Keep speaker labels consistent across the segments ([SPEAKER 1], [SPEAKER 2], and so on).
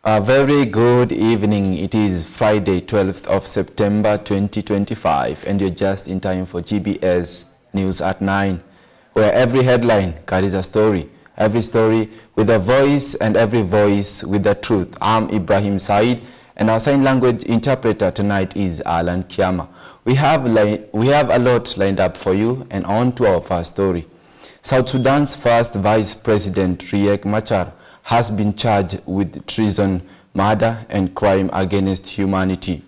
[SPEAKER 1] A very good evening. It is Friday, 12th of September 2025, and you're just in time for GBS News at 9, where every headline carries a story, every story with a voice and every voice with the truth. I'm Ibrahim Said, and our sign language interpreter tonight is Alan Kiama. We have a lot lined up for you, and on to our first story. South Sudan's first Vice President Riek Machar has been charged with treason, murder, and crime against humanity.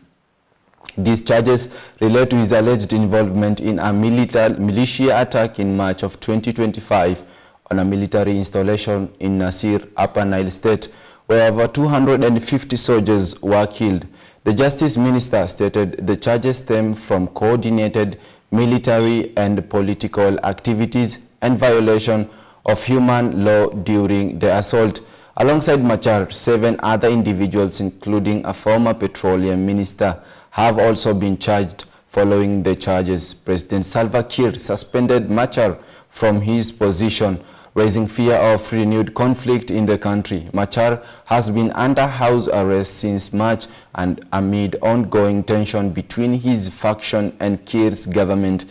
[SPEAKER 1] These charges relate to his alleged involvement in a militia attack in March of 2025 on a military installation in Nasir, Upper Nile State, where over 250 soldiers were killed. The Justice Minister stated the charges stem from coordinated military and political activities and violation of human law during the assault. Alongside Machar, 7 other individuals, including a former petroleum minister, have also been charged. Following the charges, President Salva Kiir suspended Machar from his position, raising fear of renewed conflict in the country. Machar has been under house arrest since March, and amid ongoing tension between his faction and Kiir's government,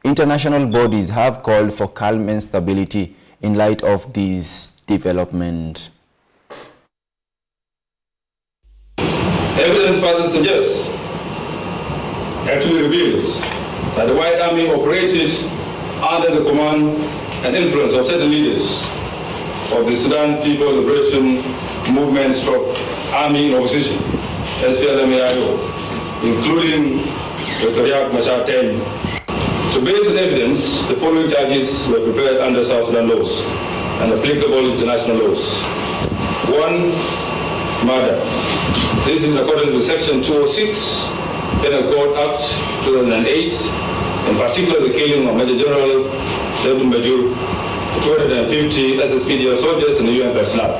[SPEAKER 1] international bodies have called for calm and stability in light of this development.
[SPEAKER 2] Evidence further suggests, actually reveals, that the White Army operated under the command and influence of certain leaders of the Sudan's People Liberation Movement Army in opposition, SPLM-AIO, including Dr. Riek Machar. So based on evidence, the following charges were prepared under South Sudan laws and applicable international laws. 1. Murder. This is according to Section 206, Penal Code Act 2008, in particular the killing of Major General David Major, 250 SSPDF soldiers and the UN personnel.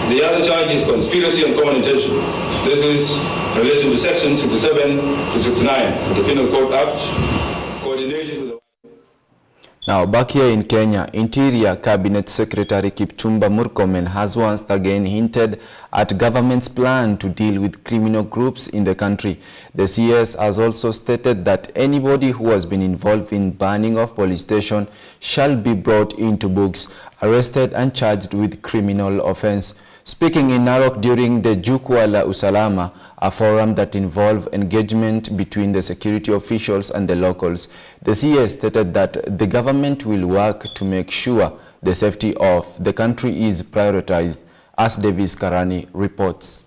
[SPEAKER 2] The other charge is conspiracy and common intention. This is in relation to Section 67 to 69 of the Penal Code Act, coordination with the...
[SPEAKER 1] Now, back here in Kenya, Interior Cabinet Secretary Kipchumba Murkomen has once again hinted at government's plan to deal with criminal groups in the country. The CS has also stated that anybody who has been involved in burning of police station shall be brought into books, arrested and charged with criminal offense. Speaking in Narok during the Jukwaa la Usalama, a forum that involved engagement between the security officials and the locals, the CS stated that the government will work to make sure the safety of the country is prioritized, as Davis Karani reports.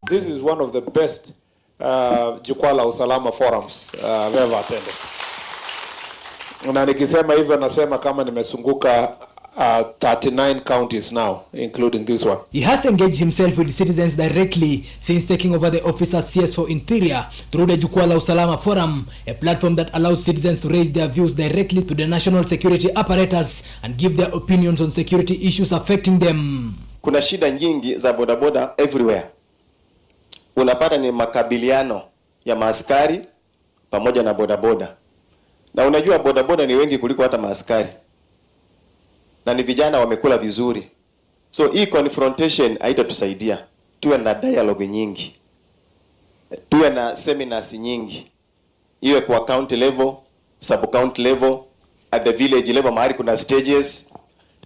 [SPEAKER 3] This is one of the best Jukwaa la Usalama forums I've ever attended. Na nikisema hivyo nasema kama nimesunguka 39 counties now, including this one.
[SPEAKER 4] He has engaged himself with citizens directly since taking over the office as CS for Interior through the Jukwaa la Usalama Forum, a platform that allows citizens to raise their views directly to the national security apparatus and give their opinions on security issues affecting them.
[SPEAKER 5] Kuna shida nyingi za bodaboda everywhere. Unapata ni makabiliano ya maaskari pamoja na bodaboda. Na unajua bodaboda ni wengi kuliko hata maaskari. Na ni vijana wamekula vizuri. So hii confrontation haitatusaidia. Tuwe na dialogue nyingi. Tuwe na seminars nyingi. Iwe kwa county level, sub county level, at the village level, mahali kuna stages.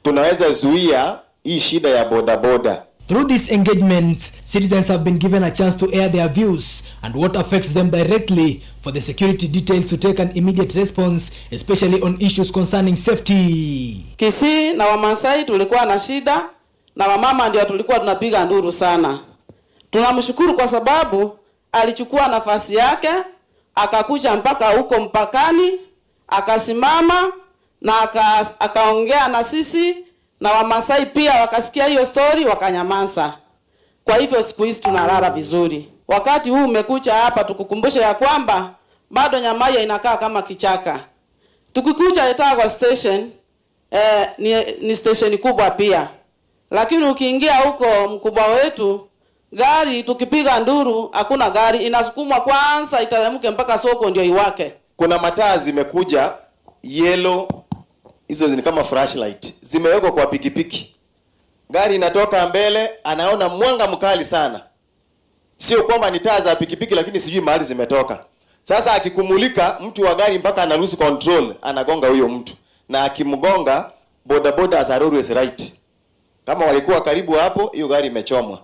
[SPEAKER 5] Tunaweza zuia hii shida ya boda boda.
[SPEAKER 4] Through these engagements, citizens have been given a chance to air their views and what affects them directly for the security details to take an immediate response, especially on issues concerning safety.
[SPEAKER 6] Kisii na Wamasai tulikuwa na shida na wamama ndio tulikuwa tunapiga nduru sana. Tunamshukuru kwa sababu alichukua nafasi yake, akakuja mpaka huko mpakani, akasimama na akaongea na sisi, na Wamasai pia wakasikia hiyo story wakanyamaza. Kwa hivyo siku hizi tunalala vizuri. Wakati huu umekuja hapa tukukumbusha ya kwamba bado Nyamaya inakaa kama kichaka. Tukikuja Etago station ni station kubwa pia. Lakini ukiingia huko mkubwa wetu, gari tukipiga nduru hakuna gari, inasukumwa kwanza iteremke mpaka soko ndio iwake.
[SPEAKER 5] Kuna mataa zimekuja yellow, hizo ni kama flashlight, zimewekwa kwa pikipiki. Gari inatoka mbele, anaona mwanga mkali sana. Sio kwamba ni taa za pikipiki, lakini sijui mahali zimetoka. Sasa akikumulika, mtu wa gari mpaka ana lose control, anagonga huyo mtu. Na akimgonga, bodaboda as always right. Kama walikuwa karibu hapo, hiyo gari imechomwa.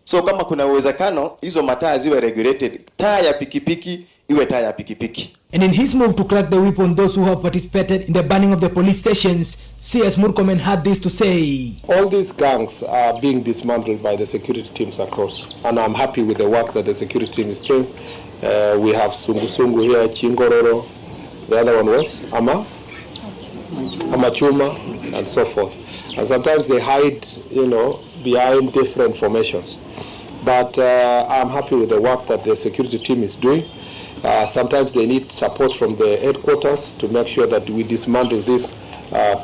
[SPEAKER 5] So kama kuna uwezekano hizo mataa ziwe regulated, taa ya pikipiki iwe taa ya pikipiki.
[SPEAKER 4] And in his move to crack the whip on those who have participated in the burning of the police stations, CS Murkomen had this to say.
[SPEAKER 3] All these gangs are being dismantled by the security teams across, and I'm happy with the work that the security team is doing. We have Sungu Sungu here, Chingororo, the other one was Amachuma, and so forth. And sometimes they hide, behind different formations. But I'm happy with the work that the security team is doing. Sometimes they need support from the headquarters to make sure that we dismantle these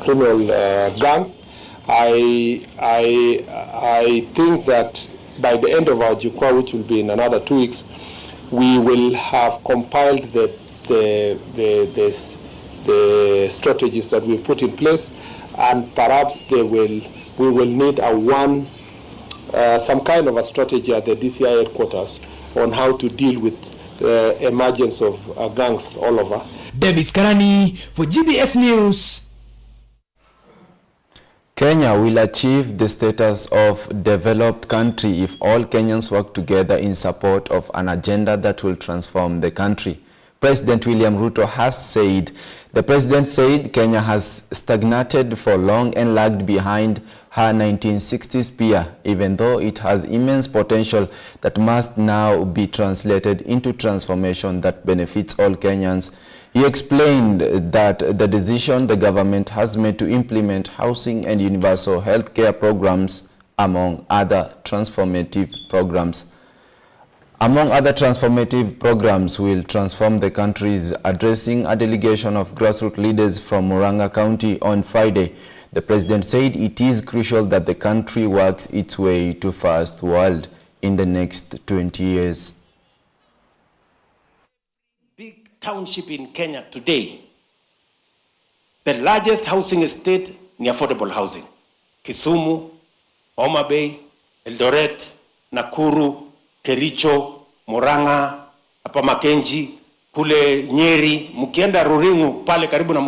[SPEAKER 3] criminal gangs. I think that by the end of our Jukwa, which will be in another 2 weeks, we will have compiled the strategies that we put in place, and perhaps we will need some kind of a strategy at the DCI headquarters on how to deal with the emergence of gangs all over.
[SPEAKER 4] Davis Karani for GBS News.
[SPEAKER 1] Kenya will achieve the status of developed country if all Kenyans work together in support of an agenda that will transform the country. President William Ruto has said. The president said Kenya has stagnated for long and lagged behind her 1960s peer, even though it has immense potential that must now be translated into transformation that benefits all Kenyans. He explained that the decision the government has made to implement housing and universal health care programs, among other transformative programs. Will transform the country's addressing a delegation of grassroots leaders from Murang'a County on Friday. The president said it is crucial that the country works its way to first world in the next 20 years.
[SPEAKER 7] Big township in Kenya today, the largest housing estate in affordable housing. Kisumu, Homa Bay, Eldoret, Nakuru, Kericho, Murang'a, hapa Makenji, kule Nyeri, mkienda Ruringu, pale karibu na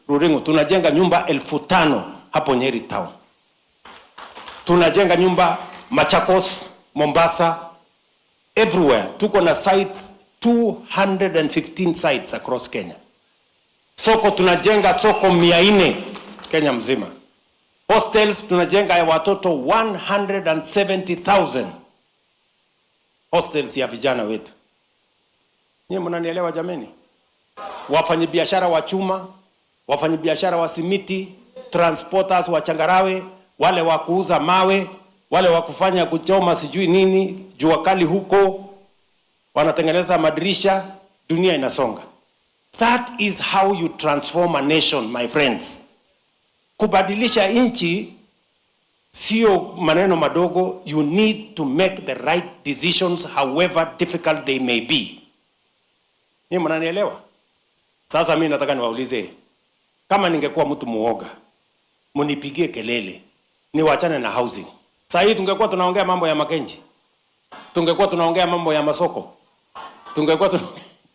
[SPEAKER 7] Ruringu, tunajenga nyumba 5,000 hapo Nyeri town. Tunajenga nyumba Machakos, Mombasa, everywhere. Tuko na sites, 215 sites across Kenya. Soko tunajenga soko 400 Kenya mzima. Hostels tunajenga ya watoto 170,000. Hostels ya vijana wetu. Nyie mnanielewa jameni? Wafanyabiashara wa chuma, wafanyabiashara wa simiti, transporters wa changarawe, wale wa kuuza mawe, wale wa kufanya kuchoma sijui nini, jua kali huko, wanatengeneza madirisha, dunia inasonga. That is how you transform a nation, my friends. Kubadilisha nchi sio maneno madogo. You need to make the right decisions, however difficult they may be. Ni mnanielewa? Sasa mimi nataka niwaulize, kama ningekuwa mtu muoga, munipigie kelele, niwachane na housing. Sasa hii tungekuwa tunaongea mambo ya Makenji, tungekuwa tunaongea mambo ya masoko, tungekuwa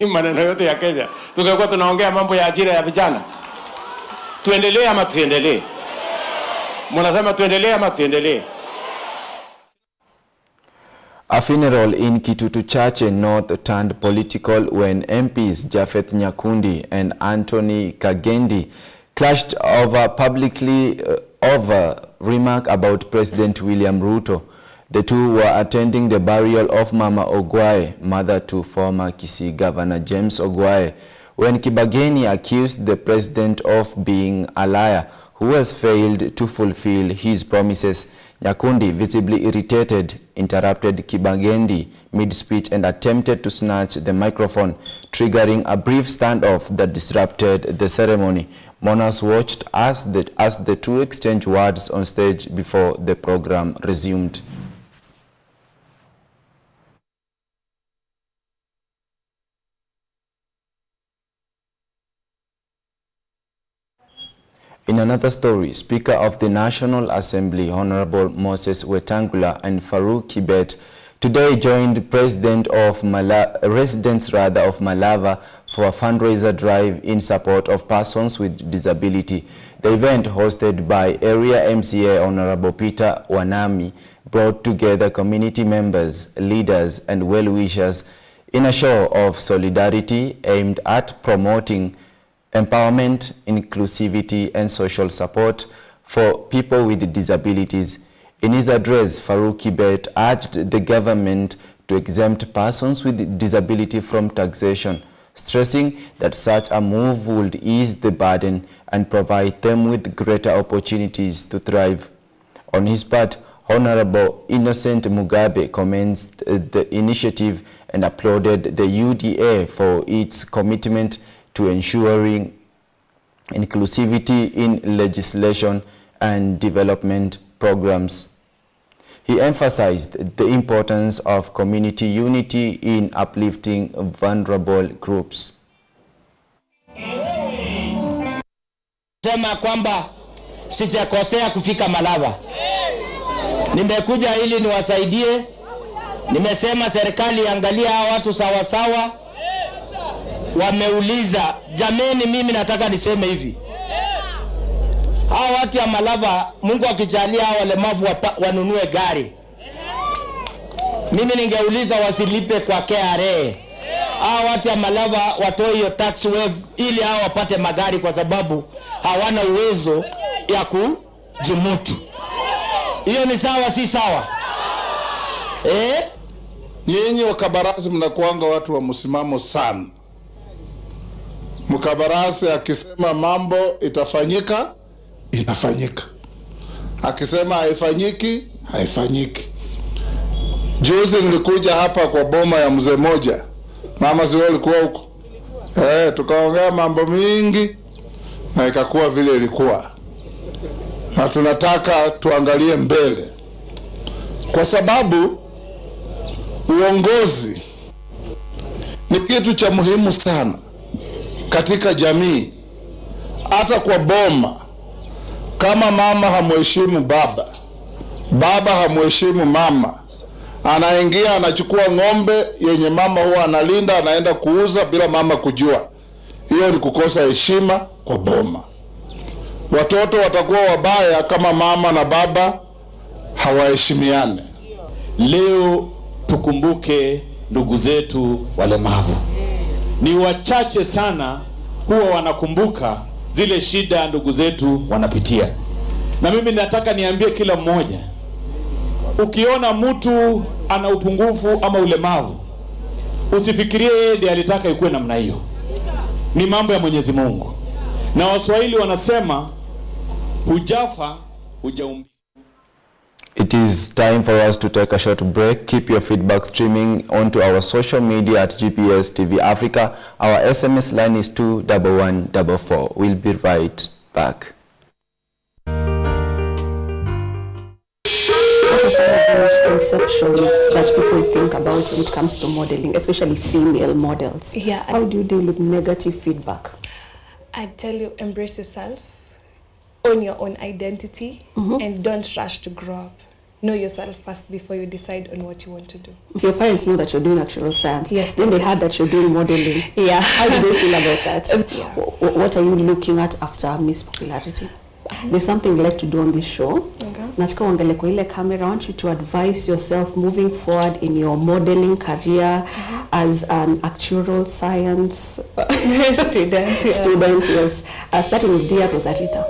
[SPEAKER 7] maneno yote ya Kenya, tungekuwa tunaongea mambo ya ajira ya vijana. Tuendelee ama tuendelee? Mnasema tuendelee ama tuendelee?
[SPEAKER 1] A funeral in Kitutu Church in North turned political when MPs Japheth Nyakundi and Anthony Kagendi clashed over remark about President William Ruto. The two were attending the burial of Mama Ogwae, mother to former Kisii Governor James Ogwae, when Kibageni accused the president of being a liar who has failed to fulfill his promises. Nyakundi, visibly irritated, interrupted Kibageni mid-speech and attempted to snatch the microphone, triggering a brief standoff that disrupted the ceremony. Mourners watched as the two exchanged words on stage before the program resumed. In another story, Speaker of the National Assembly, Honorable Moses Wetangula and Farouk Kibet, today joined residents of Malava for a fundraiser drive in support of persons with disability. The event, hosted by Area MCA Honorable Peter Wanami, brought together community members, leaders, and well-wishers in a show of solidarity aimed at promoting empowerment, inclusivity, and social support for people with disabilities. In his address, Farouk Kibet urged the government to exempt persons with disability from taxation, stressing that such a move would ease the burden and provide them with greater opportunities to thrive. On his part, Honorable Innocent Mugabe commended the initiative and applauded the UDA for its commitment to ensuring inclusivity in legislation and development programs. He emphasized the importance of community unity in uplifting vulnerable groups.
[SPEAKER 8] Sema kwamba sijakosea kufika Malava. Nimekuja ili niwasaidie. Nimesema serikali angalia hawa watu sawa sawa. Wameuliza, jameni, mimi nataka niseme hivi. Hawa watu ya Malava, Mungu akijalia walemavu wanunue gari. Mimi ningeuliza wasilipe kwa KRA. Hawa watu ya Malava watoe hiyo tax wave ili hawa wapate magari, kwa sababu hawana uwezo ya kujimutu. Hiyo ni sawa si sawa?
[SPEAKER 9] Nyinyi wakabarasi mnakuanga watu wa msimamo sana. Mkabarasi akisema mambo itafanyika, inafanyika. Akisema haifanyiki, haifanyiki. Juzi nilikuja hapa kwa boma ya mzee moja. Mama sio alikuwa huko. Tukaongea mambo mingi na ikakuwa vile ilikuwa. Na tunataka tuangalie mbele. Kwa sababu uongozi ni kitu cha muhimu sana katika jamii. Hata kwa boma, kama mama hamheshimu baba, baba hamheshimu mama, anaingia anachukua ng'ombe yenye mama huwa analinda, anaenda kuuza bila mama kujua. Hiyo ni kukosa heshima kwa boma. Watoto watakuwa wabaya kama mama na baba hawaheshimiane.
[SPEAKER 10] Leo tukumbuke ndugu zetu walemavu. Ni wachache sana huwa wanakumbuka zile shida ndugu zetu wanapitia. Na mimi nataka niambie kila mmoja, ukiona mtu ana upungufu ama ulemavu, usifikirie yeye ndiye alitaka ikuwe namna hiyo. Ni mambo ya Mwenyezi Mungu. Na Waswahili wanasema hujafa hujaumbika.
[SPEAKER 1] It is time for us to take a short break. Keep your feedback streaming onto our social media at GBS TV Africa. Our SMS line is 21144. We'll be right back.
[SPEAKER 11] What are some of the misconceptions that people think about when it comes to modeling, especially female models?
[SPEAKER 12] Yeah.
[SPEAKER 11] How do you deal with negative feedback?
[SPEAKER 12] I tell you, embrace yourself, own your own identity, and don't rush to grow up. Know yourself first before you decide on what you want to do.
[SPEAKER 11] Your parents know that you're doing actuarial science.
[SPEAKER 12] Yes.
[SPEAKER 11] Then they heard that you're doing modeling.
[SPEAKER 12] Yeah.
[SPEAKER 11] How do they feel about that?
[SPEAKER 12] Yeah.
[SPEAKER 11] What are you looking at after Miss Popularity? There's something we like to do on this show. Nataka uangalie kwa ile camera. I want you to advise yourself moving forward in your modeling career as an actuarial science
[SPEAKER 12] Student.
[SPEAKER 11] student, yes. Starting with dear Rosarita.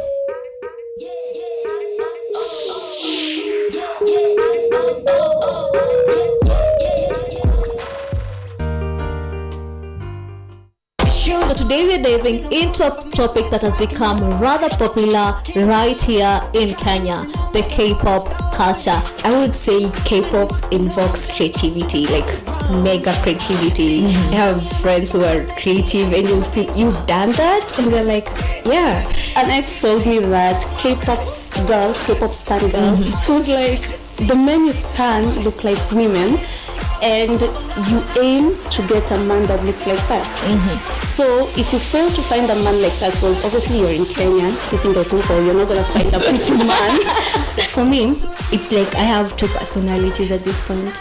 [SPEAKER 13] So today we're diving into a topic that has become rather popular right here in Kenya, the K-pop culture.
[SPEAKER 11] I would say K-pop invokes creativity, like mega creativity. I have friends who are creative and you see you've done that and they're like, yeah. An ex told me that K-pop girls, K-pop stan girls, who's like, the men you stan look like women. and you aim to get a man that looks like that. So if you fail to find a man like that, because obviously you're in Kenya, you're not going to find a pretty man. For me, it's like I have two personalities at this point.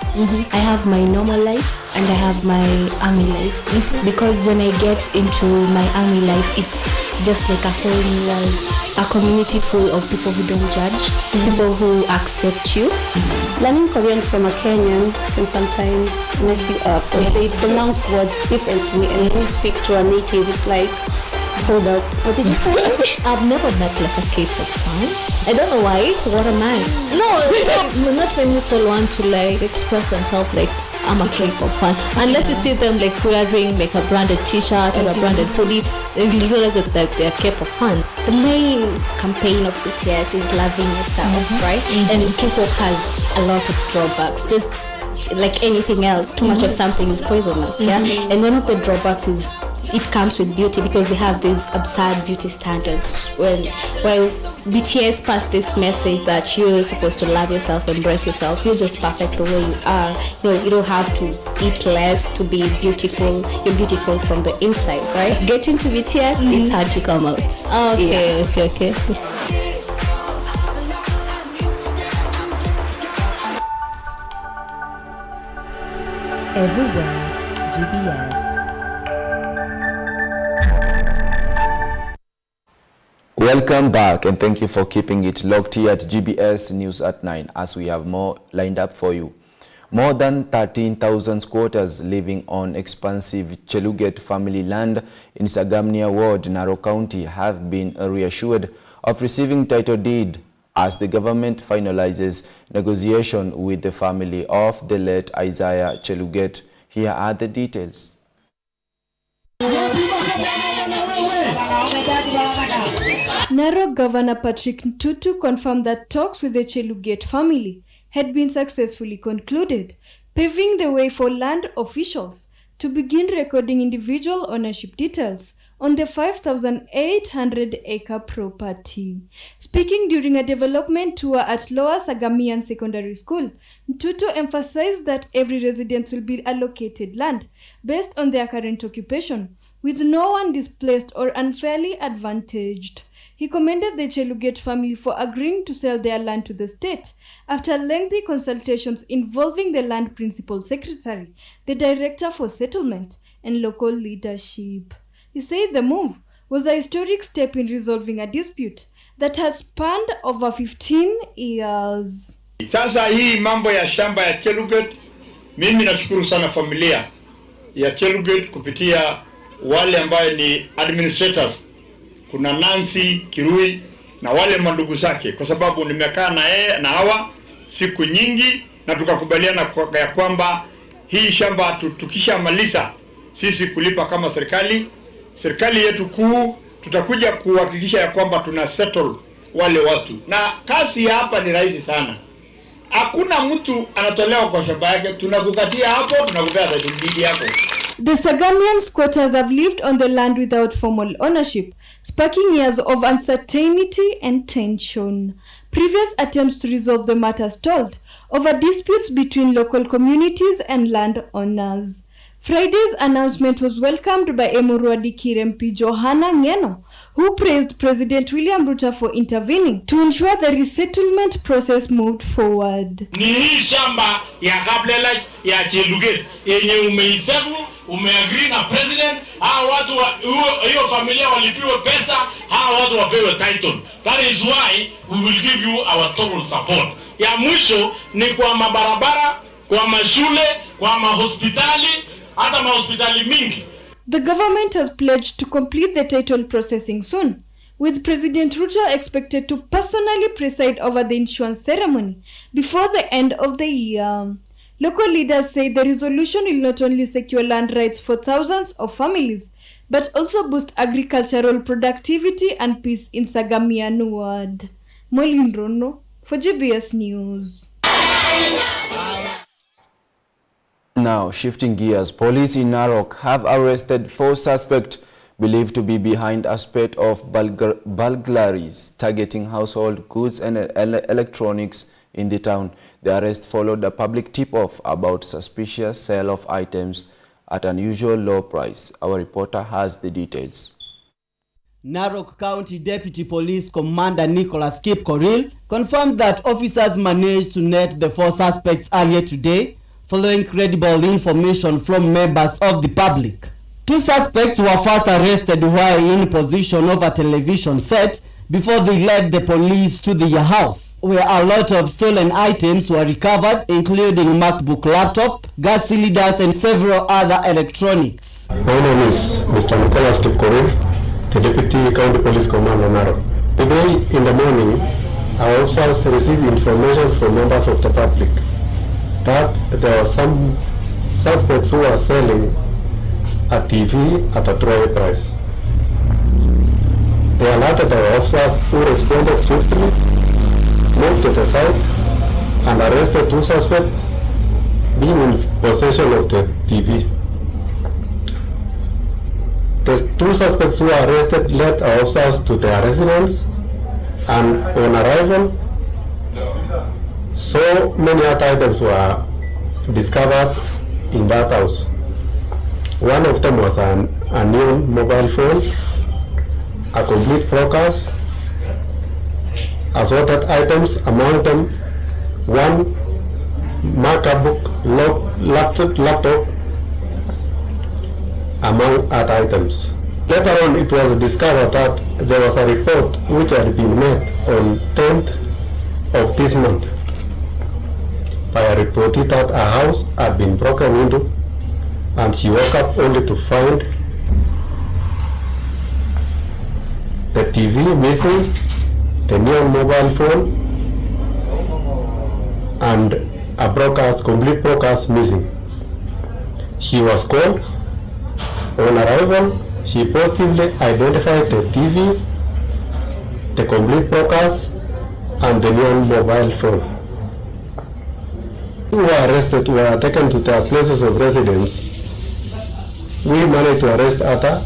[SPEAKER 11] I have my normal life and I have my army life. Because when I get into my army life, it's just like a whole new world. A community full of people who don't judge, people who accept you. Learning Korean from a Kenyan can sometimes mess you up because they pronounce words differently, and when you speak to a native, it's like, hold up, what did you say?
[SPEAKER 13] I've never met like a K-pop fan. I don't know why. What am I? No, not when people want to like express themselves like I'm a K-pop fan. Unless you see them like wearing like a branded T-shirt or a branded hoodie, you realize that they're K-pop fan.
[SPEAKER 14] The main campaign of BTS is loving yourself, right? And K-pop has a lot of drawbacks. Just like anything else, too much of something is poisonous, yeah? And one of the drawbacks is it comes with beauty because they have these absurd beauty standards. Well, BTS passed this message that you're supposed to love yourself, embrace yourself. You're just perfect the way you are. You don't have to eat less to be beautiful. You're beautiful from the inside, right? Get into BTS, it's hard to come out.
[SPEAKER 13] Okay, okay.
[SPEAKER 15] Everywhere, GBS.
[SPEAKER 1] Welcome back and thank you for keeping it locked here at GBS News at 9 as we have more lined up for you. More than 13,000 squatters living on expansive Cheluget family land in Sagamnia Ward, Narok County have been reassured of receiving title deed as the government finalizes negotiation with the family of the late Isaiah Cheluget. Here are the details.
[SPEAKER 16] Narok Governor Patrick Ntutu confirmed that talks with the Cheluget family had been successfully concluded, paving the way for land officials to begin recording individual ownership details on the 5,800-acre property. Speaking during a development tour at Lower Sagamian Secondary School, Ntutu emphasized that every resident will be allocated land based on their current occupation, with no one displaced or unfairly advantaged. He commended the Cheluget family for agreeing to sell their land to the state after lengthy consultations involving the land principal secretary, the director for settlement, and local leadership. He said the move was a historic step in resolving a dispute that has spanned over 15 years.
[SPEAKER 17] Sasa hii mambo ya shamba ya Cheluget, mimi nashukuru sana familia ya Cheluget kupitia wale ambayo ni administrators. Kuna Nancy Kirui na wale mandugu zake, kwa sababu nimekaa na yeye na hawa siku nyingi na tukakubaliana ya kwamba hii shamba tukishamaliza sisi kulipa kama serikali yetu kuu, tutakuja kuhakikisha ya kwamba tuna settle wale watu. Na kazi hapa ni rahisi sana. Hakuna mtu anatolewa kwa shamba yake, tunakukatia hapo, tunakupea title deed yako.
[SPEAKER 16] The Sagamian squatters have lived on the land without formal ownership, sparking years of uncertainty and tension. Previous attempts to resolve the matter stalled over disputes between local communities and landowners. Friday's announcement was welcomed by Emurwadi Kirempi Johanna Ngeno, who praised President William Ruto for intervening to ensure the resettlement process moved forward.
[SPEAKER 17] Ni hii shamba ya kablela ya Cheluget yenye umeagree na president, hawa watu hiyo familia walipiwe pesa, hawa watu wapewe title. That is why we will give you our total support. Ya mwisho ni kwa mabarabara, kwa mashule, kwa mahospitali, hata mahospitali mingi.
[SPEAKER 16] The government has pledged to complete the title processing soon, with President Ruto expected to personally preside over the issuance ceremony before the end of the year. Local leaders say the resolution will not only secure land rights for thousands of families, but also boost agricultural productivity and peace in Sagamian Ward. Molin Rono for GBS News.
[SPEAKER 1] Now, shifting gears, police in Narok have arrested 4 suspects believed to be behind a spate of burglaries targeting household goods and electronics in the town. The arrest followed a public tip-off about suspicious sale of items at unusual low price. Our reporter has the details.
[SPEAKER 18] Narok County Deputy Police Commander Nicholas Kipkoril confirmed that officers managed to net the 4 suspects earlier today, following credible information from members of the public. 2 suspects were first arrested while in possession of a television set before they led the police to their house, where a lot of stolen items were recovered, including MacBook laptop, gas cylinders, and several other electronics.
[SPEAKER 19] My name is Mr. Nicholas Kipkoril, the Deputy County Police Commander Narok. Today in the morning, our officers received information from members of the public that there were some suspects who were selling a TV at a throwaway price. They alerted our officers, who responded swiftly, moved to the site, and arrested 2 suspects being in possession of the TV. The 2 suspects who were arrested led our officers to their residence, and on arrival, so many other items were discovered in that house. One of them was a new mobile phone, a complete broadcast, assorted items, among them 1 MacBook laptop, among other items. Later on, it was discovered that there was a report which had been made on 10th of this month by a reportee that a house had been broken into, and she woke up only to find the TV missing, the new mobile phone, and a complete broadcast missing. She was called. On arrival, she positively identified the TV, the complete broadcast, and the new mobile phone. Who were arrested were taken to their places of residence. We managed to arrest other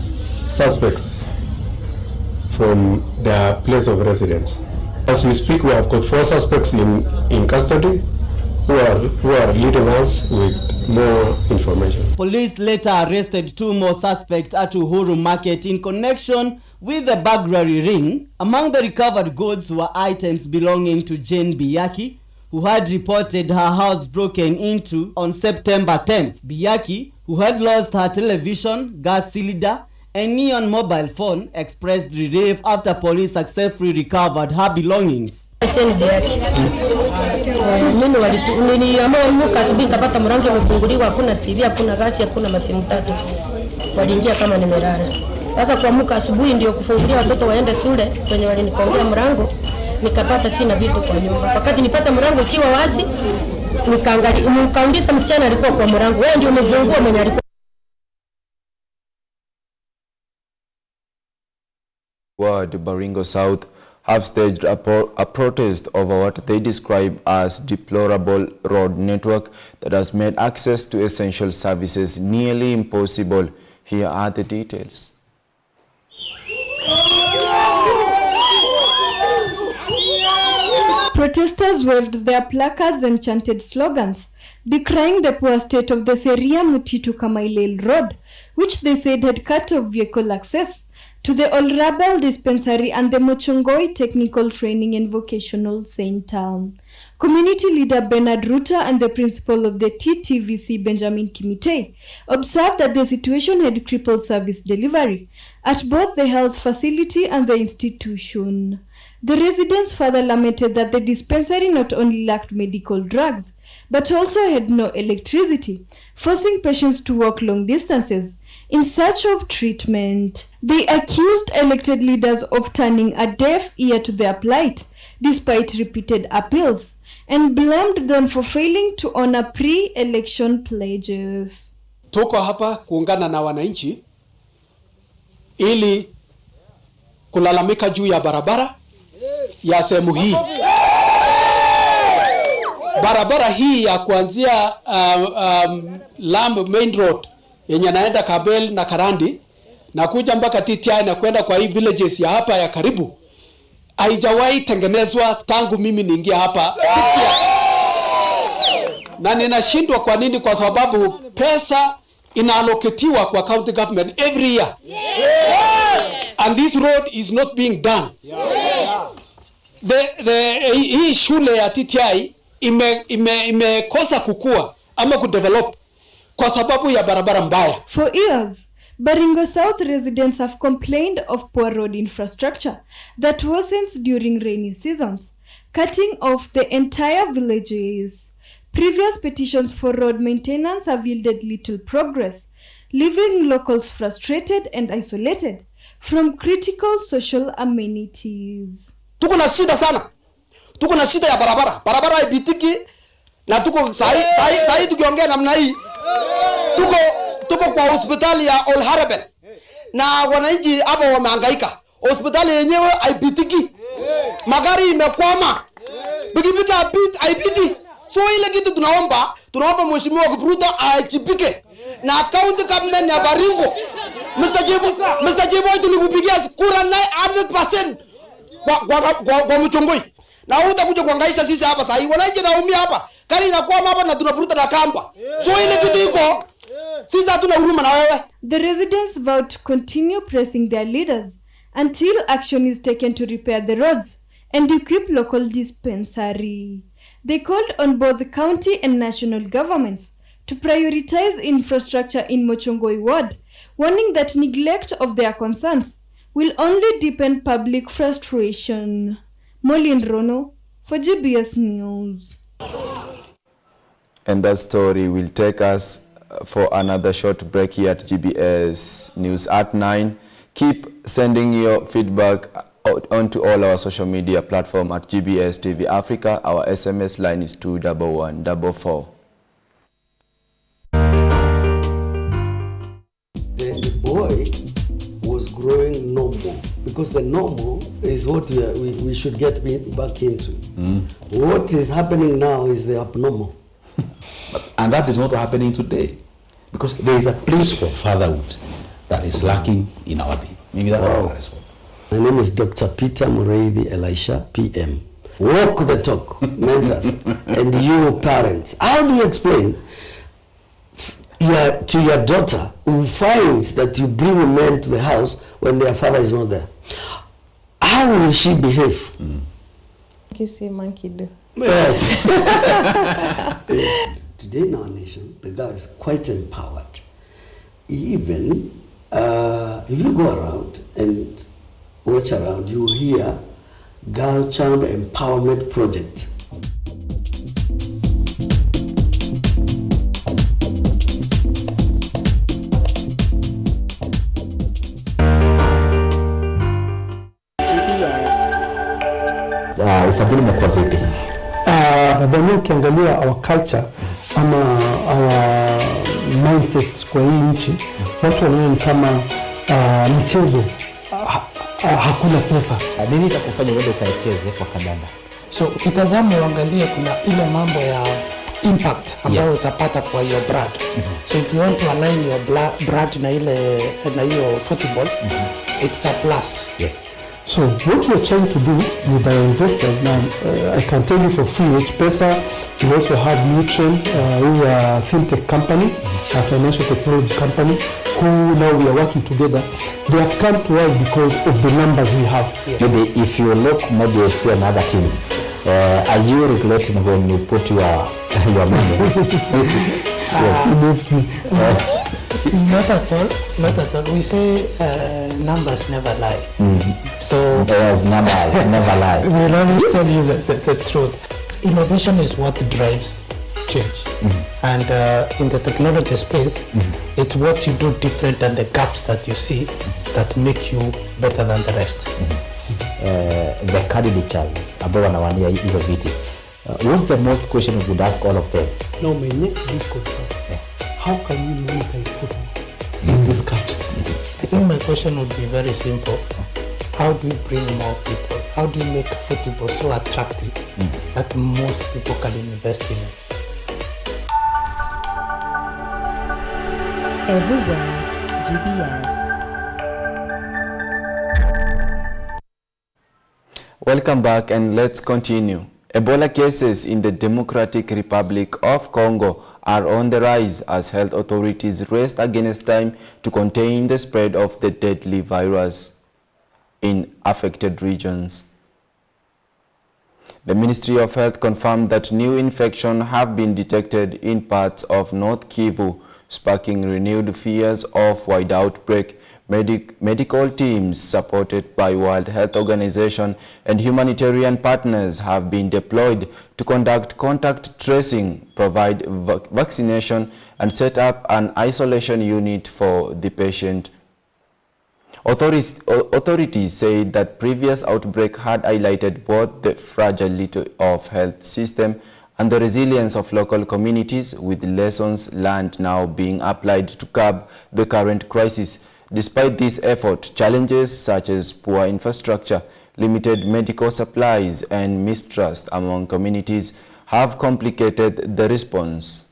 [SPEAKER 19] suspects from their place of residence. As we speak, we have got 4 suspects in custody who are leading us with more information.
[SPEAKER 18] Police later arrested 2 more suspects at Uhuru Market in connection with the burglary ring. Among the recovered goods were items belonging to Jane Biyaki, who had reported her house broken into on September 10th. Biyaki, who had lost her television, gas cylinder, and neon mobile phone, expressed relief after police successfully recovered her belongings.
[SPEAKER 20] Mimi niliamua asubuhi nikapata mlango umefunguliwa, hakuna TV, hakuna gasi, hakuna masimu 3. Waliingia kama nimelala. Sasa kuamka asubuhi ndio kufungulia watoto waende shule, kwenye walinikongea mlango, nikapata sina vitu kwa nyumba. Wakati nipata mlango ikiwa wazi, nikauliza msichana alikuwa kwa mlango, wewe ndio umefungua mwenye alikuwa.
[SPEAKER 1] Ward Baringo South have staged a protest over what they describe as deplorable road network that has made access to essential services nearly impossible. Here are the details.
[SPEAKER 16] Protesters waved their placards and chanted slogans, decrying the poor state of the Seria Mutitu Kamailel Road, which they said had cut off vehicle access to the Olrabel Dispensary and the Mochongoi Technical Training and Vocational Center. Community leader Bernard Ruta and the principal of the TTVC Benjamin Kimite observed that the situation had crippled service delivery at both the health facility and the institution. The residents further lamented that the dispensary not only lacked medical drugs, but also had no electricity, forcing patients to walk long distances in search of treatment. They accused elected leaders of turning a deaf ear to their plight, despite repeated appeals, and blamed them for failing to honor pre-election pledges.
[SPEAKER 21] Tuko hapa kuungana na wananchi ili kulalamika juu ya barabara ya sehemu hii. Barabara hii ya kuanzia Lamb Main Road yenye naenda Kabel na Karandi na kuja mpaka TTI na kwenda kwa hii villages ya hapa ya karibu haijawahi tengenezwa tangu mimi niingia hapa 6 years. Na ninashindwa kwa nini? Kwa sababu pesa inaaloketiwa kwa county government every year. And this road is not being done. Hii shule ya TTI imekosa kukua ama kudevelop kwa sababu ya barabara mbaya.
[SPEAKER 16] For years, Baringo South residents have complained of poor road infrastructure that worsens during rainy seasons, cutting off the entire villages. Previous petitions for road maintenance have yielded little progress, leaving locals frustrated and isolated from critical social amenities.
[SPEAKER 2] Tuko na shida sana. Tuko na shida ya barabara. Barabara haipitiki na tuko sahi tukiongea namna hii. Tuko kwa hospitali ya Old Harabel. Na wananchi hapo wamehangaika. Hospitali yenyewe haipitiki. Magari imekwama. Pikipiki haipiti. So ile kitu tunaomba mheshimiwa Kipruto aachipike. Na county government ya Baringo. Mr. Jibo tulikupigia kura 100% kwa Mchongoi. Na utakuja kuangaisha sisi hapa sasa. Wananchi naumia hapa. Kali inakuwa hapa na tunavuruta na kamba. So ile kitu iko sisi hatuna huruma na wewe.
[SPEAKER 16] The residents vowed to continue pressing their leaders until action is taken to repair the roads and equip local dispensary. They called on both the county and national governments to prioritize infrastructure in Mochongoi ward, warning that neglect of their concerns will only deepen public frustration. Molly Rono for GBS News.
[SPEAKER 1] And that story will take us for another short break here at GBS News at 9. Keep sending your feedback onto all our social media platform at GBS TV Africa. Our SMS line is 21144.
[SPEAKER 22] The boy was growing normal, because the normal is what we should get back into. What is happening now is the abnormal.
[SPEAKER 23] And that is not happening today, because there is a place for fatherhood that is lacking in our day. Maybe that is what.
[SPEAKER 22] My name is Dr. Peter Mureithi Elisha, PM. Walk the talk, mentors, and you parents. How do you explain to your daughter who finds that you bring a man to the house when their father is not there? How will she behave?
[SPEAKER 24] Kissy monkey do.
[SPEAKER 22] Yes. Today in our nation, the girl is quite empowered. Even if you go around and watch around, you will hear Girl Child Empowerment Project.
[SPEAKER 23] Ufadhili umekuwa vipi?
[SPEAKER 25] Nadhani ukiangalia our culture ama our mindset kwa hii nchi, watu wanaona ni kama michezo hakuna pesa.
[SPEAKER 23] Nini itakufanya wewe ukaekeze kwa kandanda?
[SPEAKER 26] So ukitazama uangalie kuna ile mambo ya impact ambayo utapata kwa your brand. So if you want to align your brand na hiyo football, it's a plus.
[SPEAKER 23] Yes.
[SPEAKER 25] So what we are trying to do with our investors now, I can tell you for free, H-Pesa, we also have Nutrien, who are fintech companies, financial technology companies, who now we are working together. They have come to us because of the numbers we have.
[SPEAKER 23] Maybe if you look maybe FC and other teams, are you regretting when you put your money
[SPEAKER 25] in FC?
[SPEAKER 26] Not at all. We say numbers never lie. So
[SPEAKER 23] yes, numbers never lie.
[SPEAKER 26] We'll always tell you the truth. Innovation is what drives change. And in the technology space, it's what you do different than the gaps that you see that make you better than the rest.
[SPEAKER 23] The candidates ambao wanawania hizo viti, what's the most question we would ask all of them?
[SPEAKER 25] No, my next big concern, how can we monetize football in this country?
[SPEAKER 26] I think my question would be very simple. How do we bring more people? How do you make football so attractive that most people can invest in it?
[SPEAKER 15] Everywhere, GBS.
[SPEAKER 1] Welcome back, and let's continue. Ebola cases in the Democratic Republic of Congo are on the rise as health authorities race against time to contain the spread of the deadly virus in affected regions. The Ministry of Health confirmed that new infections have been detected in parts of North Kivu, sparking renewed fears of wide outbreak. Medical teams supported by World Health Organization and humanitarian partners have been deployed to conduct contact tracing, provide vaccination, and set up an isolation unit for the patient. Authorities say that previous outbreak had highlighted both the fragility of health system and the resilience of local communities, with lessons learned now being applied to curb the current crisis. Despite this effort, challenges such as poor infrastructure, limited medical supplies, and mistrust among communities have complicated the response.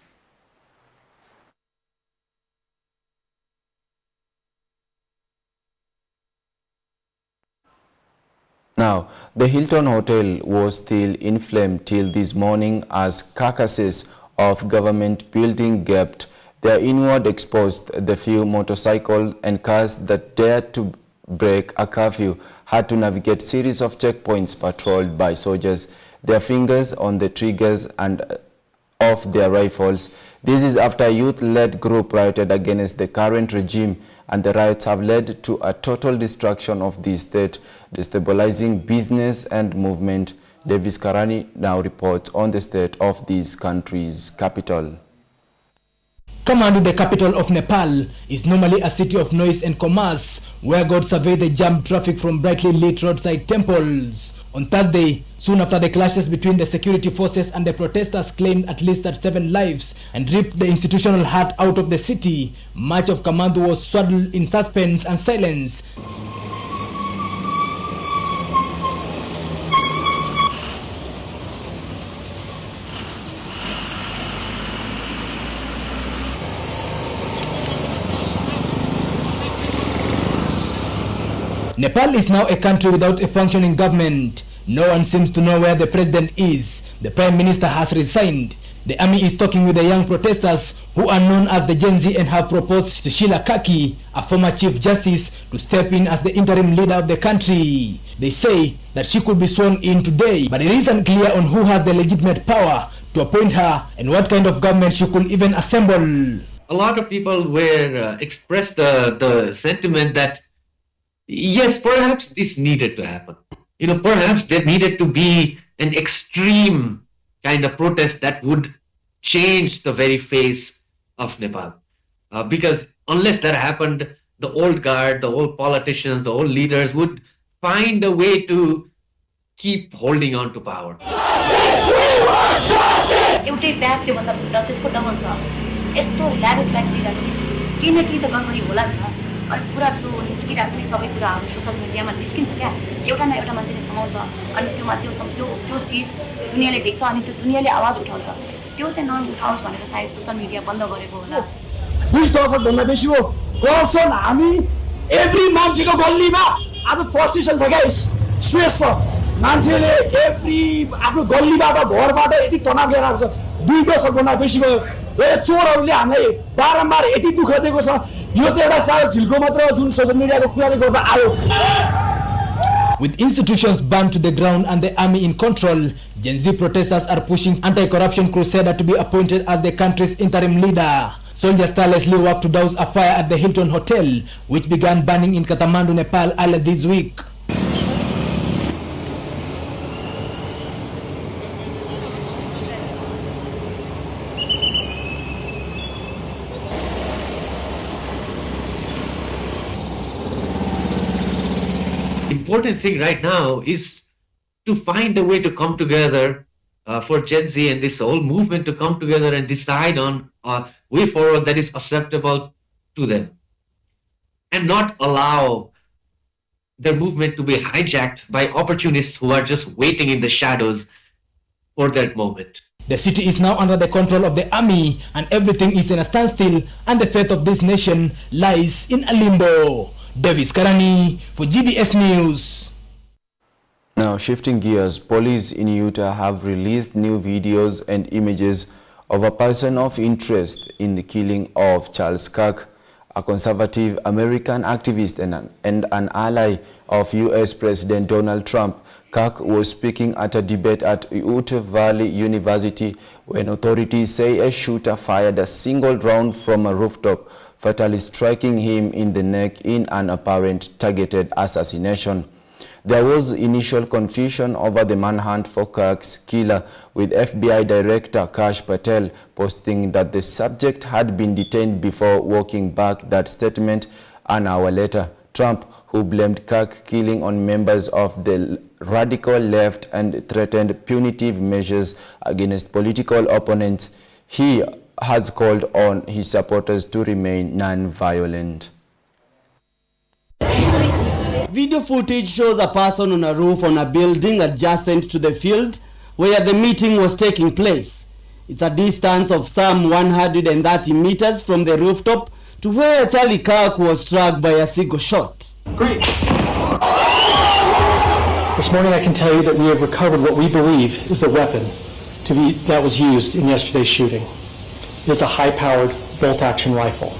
[SPEAKER 1] Now, the Hilton Hotel was still in flame till this morning as carcasses of government building gaped their inward, exposed. The few motorcycles and cars that dared to break a curfew had to navigate series of checkpoints patrolled by soldiers, their fingers on the triggers and of their rifles. This is after a youth-led group rioted against the current regime, and the riots have led to a total destruction of the state, destabilizing business and movement. Davis Karani now reports on the state of this country's capital.
[SPEAKER 3] Kathmandu, the capital of Nepal, is normally a city of noise and commerce, where God surveyed the jammed traffic from brightly lit roadside temples. On Thursday, soon after the clashes between the security forces and the protesters claimed at least 37 lives and ripped the institutional heart out of the city, much of Kathmandu was swaddled in suspense and silence. Nepal is now a country without a functioning government. No one seems to know where the president is. The prime minister has resigned. The army is talking with the young protesters who are known as the Gen Z and have proposed to Sheila Kaki, a former chief justice, to step in as the interim leader of the country. They say that she could be sworn in today, but it is unclear on who has the legitimate power to appoint her and what kind of government she could even assemble.
[SPEAKER 4] A lot of people were expressed the sentiment that yes, perhaps this needed to happen. You know, perhaps there needed to be an extreme kind of protest that would change the very face of Nepal. Because unless that happened, the old guard, the old politicians, the old leaders would find a way to keep holding on to power.
[SPEAKER 5] अनि पुरा त्यो निस्किरहेछ नि सबै कुराहरु social मिडियामा निस्किन्छ क्या एउटा न एउटा मान्छेले समाउँछ अनि त्यो चीज दुनियाले देख्छ अनि त्यो दुनियाले आवाज उठाउँछ त्यो चाहिँ नउठाओस् भनेर सायद सोशल मिडिया बन्द गरेको होला
[SPEAKER 6] 20 दशक भन्दा बेसी हो करप्सन हामी एभ्री मान्छेको गल्लीमा आज फ्रस्ट्रेसन छ गाइस स्ट्रेस छ मान्छेले एभ्री आफ्नो गल्लीबाट घरबाट यति तनाव लिएर आउँछ 2 दशक भन्दा बेसी भयो ए चोरहरुले हामीलाई बारम्बार यति दुख दिएको छ With
[SPEAKER 3] institutions burned to the ground and the army in control, Gen Z protesters are pushing anti-corruption crusader to be appointed as the country's interim leader. Soldiers tirelessly worked to douse a fire at the Hilton Hotel, which began burning in Kathmandu, Nepal earlier this week.
[SPEAKER 4] Important thing right now is to find a way to come together for Gen Z and this whole movement to come together and decide on a way forward that is acceptable to them and not allow their movement to be hijacked by opportunists who are just waiting in the shadows for that moment.
[SPEAKER 3] The city is now under the control of the army and everything is in a standstill, and the fate of this nation lies in a limbo. Davis Karani for GBS News.
[SPEAKER 1] Now, shifting gears, police in Utah have released new videos and images of a person of interest in the killing of Charles Kirk, a conservative American activist and an ally of U.S. President Donald Trump. Kirk was speaking at a debate at Utah Valley University when authorities say a shooter fired a single round from a rooftop, fatally striking him in the neck in an apparent targeted assassination. There was initial confusion over the manhunt for Kirk's killer, with FBI Director Kash Patel posting that the subject had been detained before walking back that statement an hour later. Trump, who blamed Kirk's killing on members of the radical left and threatened punitive measures against political opponents, he has called on his supporters to remain non-violent.
[SPEAKER 18] Video footage shows a person on a roof on a building adjacent to the field where the meeting was taking place. It's a distance of some 130 meters from the rooftop to where Charlie Kirk was struck by a single shot.
[SPEAKER 7] Great. This morning I can tell you that we have recovered what we believe is the weapon that was used in yesterday's shooting. It is a high-powered bolt-action rifle.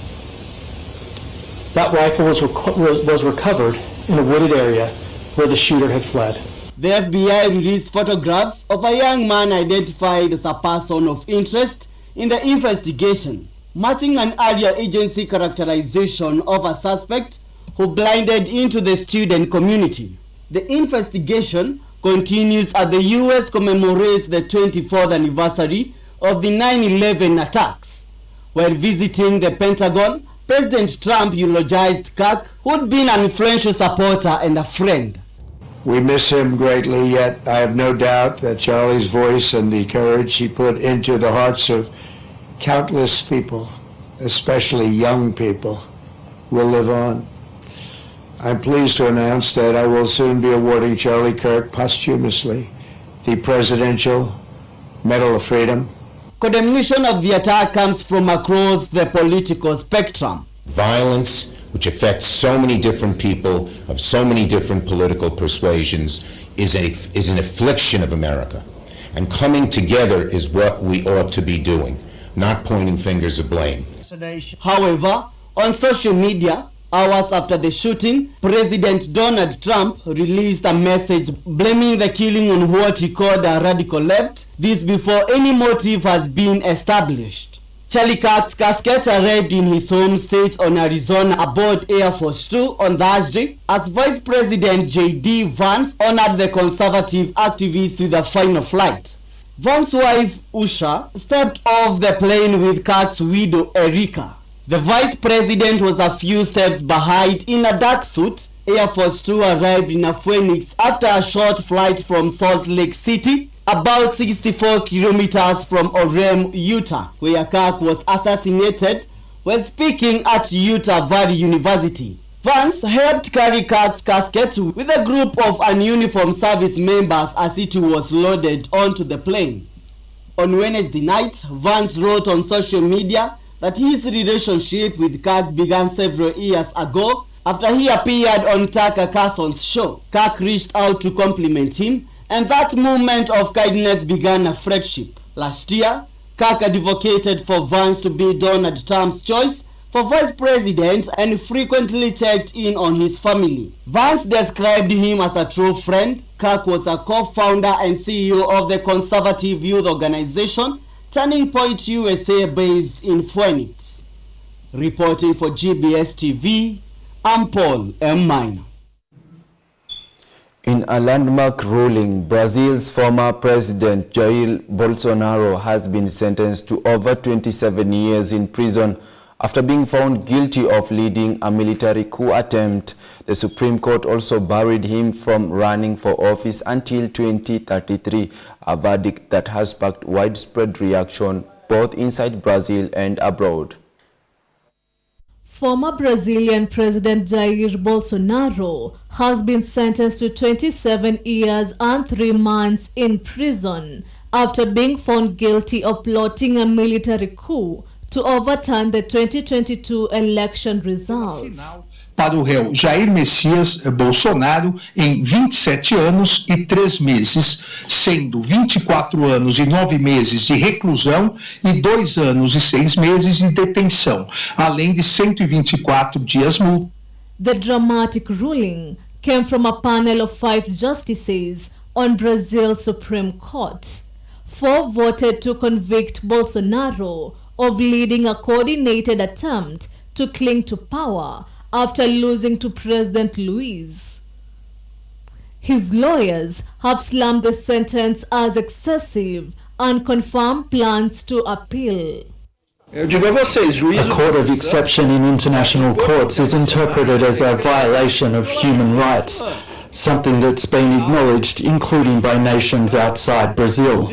[SPEAKER 7] That rifle was recovered in a wooded area where the shooter had fled.
[SPEAKER 18] The FBI released photographs of a young man identified as a person of interest in the investigation, matching an earlier agency characterization of a suspect who blinded into the student community. The investigation continues as the U.S. commemorates the 24th anniversary of the 9/11 attacks. While visiting the Pentagon, President Trump eulogized Kirk, who'd been an influential supporter and a friend.
[SPEAKER 8] We miss him greatly, yet I have no doubt that Charlie's voice and the courage he put into the hearts of countless people, especially young people, will live on. I'm pleased to announce that I will soon be awarding Charlie Kirk posthumously the Presidential Medal of Freedom.
[SPEAKER 18] Condemnation of the attack comes from across the political spectrum.
[SPEAKER 9] Violence, which affects so many different people of so many different political persuasions, is an affliction of America. And coming together is what we ought to be doing, not pointing fingers of blame.
[SPEAKER 18] However, on social media, hours after the shooting, President Donald Trump released a message blaming the killing on what he called a radical left, this before any motive has been established. Charlie Kirk's casket arrived in his home state on Arizona aboard Air Force 2 on Thursday as Vice President J.D. Vance honored the conservative activist with a final flight. Vance's wife, Usha, stepped off the plane with Kirk's widow, Erica. The Vice President was a few steps behind in a dark suit. Air Force 2 arrived in Phoenix after a short flight from Salt Lake City, about 64 kilometers from Orem, Utah, where Kirk was assassinated while speaking at Utah Valley University. Vance helped carry Kirk's casket with a group of ununiformed service members as it was loaded onto the plane. On Wednesday night, Vance wrote on social media that his relationship with Kirk began several years ago after he appeared on Tucker Carlson's show. Kirk reached out to compliment him, and that moment of kindness began a friendship. Last year, Kirk advocated for Vance to be Donald Trump's choice for vice president and frequently checked in on his family. Vance described him as a true friend. Kirk was a co-founder and CEO of the conservative youth organization Turning Point USA, based in Phoenix. Reporting for GBS TV, I'm Paul M. Minor.
[SPEAKER 1] In a landmark ruling, Brazil's former president Jair Bolsonaro has been sentenced to over 27 years in prison after being found guilty of leading a military coup attempt. The Supreme Court also barred him from running for office until 2033, a verdict that has sparked widespread reaction both inside Brazil and abroad.
[SPEAKER 13] Former Brazilian President Jair Bolsonaro has been sentenced to 27 years and 3 months in prison after being found guilty of plotting a military coup to overturn the 2022 election results.
[SPEAKER 10] para o réu Jair Messias Bolsonaro em 27 anos e 3 meses, sendo 24 anos e 9 meses de reclusão e 2 anos e 6 meses de detenção, além de 124 dias multa.
[SPEAKER 13] The dramatic ruling came from a panel of 5 justices on Brazil's Supreme Court. 4 voted to convict Bolsonaro of leading a coordinated attempt to cling to power after losing to President Luiz. His lawyers have slammed the sentence as excessive and confirmed plans to appeal.
[SPEAKER 11] A court of exception in international courts is interpreted as a violation of human rights, something that's been acknowledged, including by nations outside Brazil.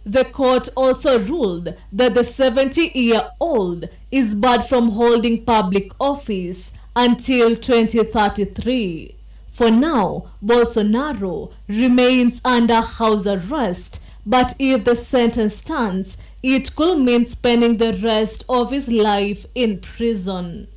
[SPEAKER 13] The court also ruled that the 70-year-old is barred from holding public office until 2033. For now, Bolsonaro remains under house arrest, but if the sentence stands, it could mean spending the rest of his life in prison.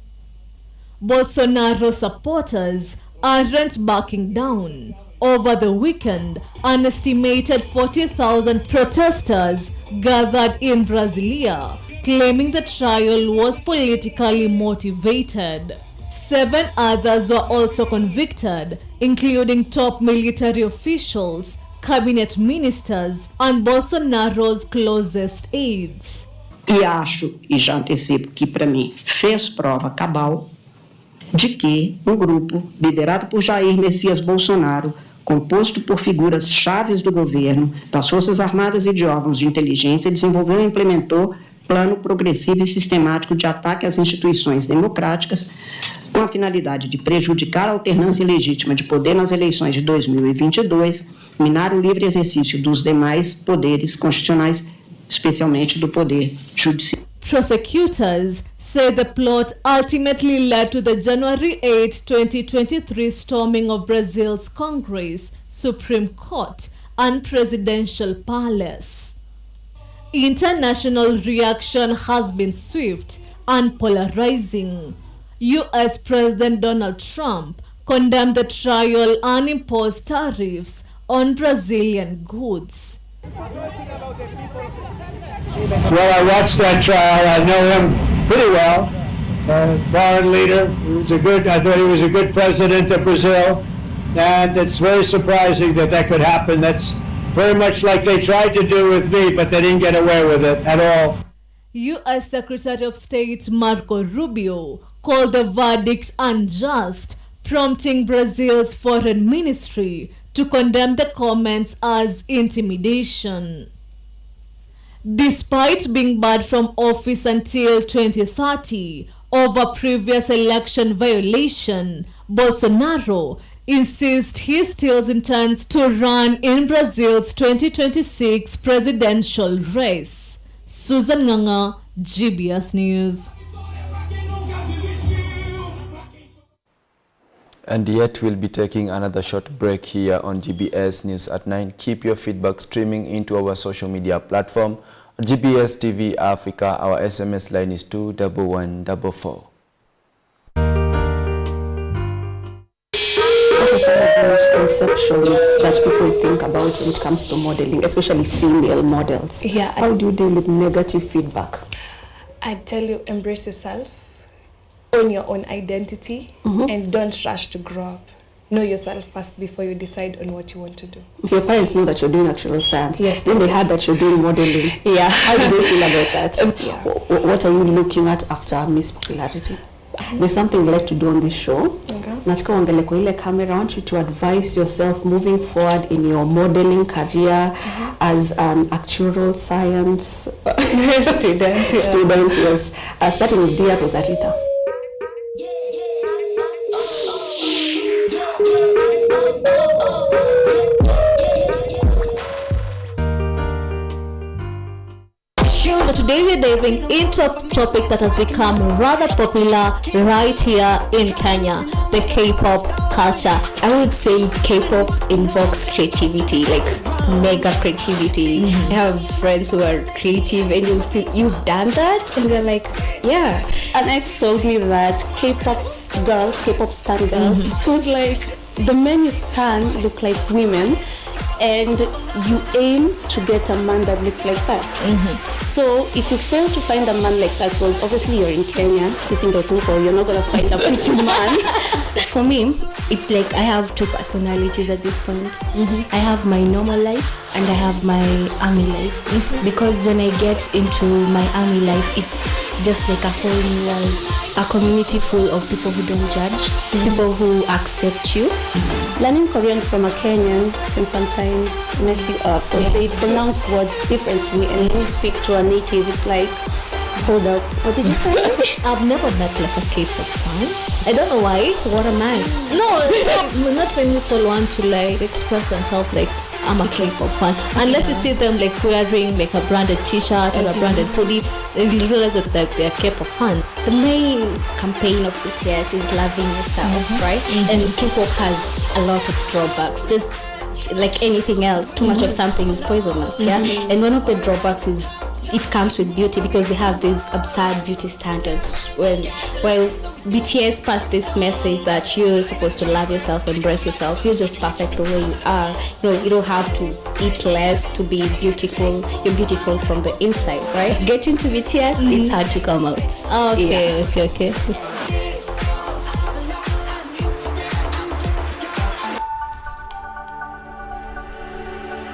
[SPEAKER 13] Bolsonaro supporters aren't backing down. Over the weekend, an estimated 40,000 protesters gathered in Brasilia, claiming the trial was politically motivated. 7 others were also convicted, including top military officials, cabinet ministers, and Bolsonaro's closest aides.
[SPEAKER 12] E acho, e já antecipo que para mim fez prova cabal de que um grupo liderado por Jair Messias Bolsonaro, composto por figuras chaves do governo, das Forças Armadas e de órgãos de inteligência, desenvolveu e implementou plano progressivo e sistemático de ataque às instituições democráticas, com a finalidade de prejudicar a alternância legítima de poder nas eleições de 2022, minar o livre exercício dos demais poderes constitucionais, especialmente do poder judiciário.
[SPEAKER 13] Prosecutors say the plot ultimately led to the January 8, 2023 storming of Brazil's Congress, Supreme Court, and Presidential Palace. International reaction has been swift and polarizing. U.S. President Donald Trump condemned the trial and imposed tariffs on Brazilian goods.
[SPEAKER 14] Well, I watched that trial. I know him pretty well. Foreign leader. I thought he was a good president of Brazil. And it's very surprising that could happen. That's very much like they tried to do with me, but they didn't get away with it at all.
[SPEAKER 13] U.S. Secretary of State Marco Rubio called the verdict unjust, prompting Brazil's foreign ministry to condemn the comments as intimidation. Despite being barred from office until 2030 over previous election violation, Bolsonaro insists he still intends to run in Brazil's 2026 presidential race. Susan Nganga, GBS News.
[SPEAKER 1] And yet we'll be taking another short break here on GBS News at 9. Keep your feedback streaming into our social media platform, GBS TV Africa. Our SMS line is 21144.
[SPEAKER 17] What are some of the misconceptions that people think about when it comes to modeling, especially female models?
[SPEAKER 19] Yeah.
[SPEAKER 17] How do you deal with negative feedback?
[SPEAKER 19] I tell you, embrace yourself, own your own identity, and don't rush to grow up. Know yourself first before you decide on what you want to do.
[SPEAKER 17] If your parents know that you're doing actual science,
[SPEAKER 19] yes,
[SPEAKER 17] then they heard that you're doing modeling.
[SPEAKER 19] Yeah.
[SPEAKER 17] How do they feel about that? What are you looking at after Miss Popularity? There's something we'd like to do on this show. Nataka uangalie kwa ile camera. I want you to advise yourself moving forward in your modeling career as an actuarial science
[SPEAKER 19] student.
[SPEAKER 17] Student, yes. Starting with Dear Rosarita.
[SPEAKER 13] So today maybe diving into a topic that has become rather popular right here in Kenya, the K-pop culture.
[SPEAKER 17] I would say K-pop invokes creativity, like mega creativity. I have friends who are creative and you'll see, you've done that? And they're like, yeah. An ex told me that K-pop girls, K-pop stan girls, who's like, the men you stan look like women, and you aim to get a man that looks like that. So if you fail to find a man like that, because obviously you're in Kenya, you're not going to find a pretty man. For me, it's like I have two personalities at this point. I have my normal life and I have my army life. Because when I get into my army life, it's just like a whole new world. A community full of people who don't judge, people who accept you. Learning Korean from a Kenyan can sometimes mess you up because they pronounce words differently, and when you speak to a native, it's like, hold up, what did you say?
[SPEAKER 13] I've never met like a K-pop fan. I don't know why. What am I? No, not when people want to like express themselves like, I'm a K-pop fan. Unless you see them like wearing like a branded t-shirt or a branded hoodie, you realize that they're K-pop fan.
[SPEAKER 17] The main campaign of BTS is loving yourself, right? And K-pop has a lot of drawbacks, just like anything else. Too much of something is poisonous, yeah? And one of the drawbacks is it comes with beauty, because they have these absurd beauty standards. Well, BTS passed this message that you're supposed to love yourself, embrace yourself. You're just perfect the way you are. You don't have to eat less to be beautiful. You're beautiful from the inside, right? Get into BTS, it's hard to come out.
[SPEAKER 13] Okay.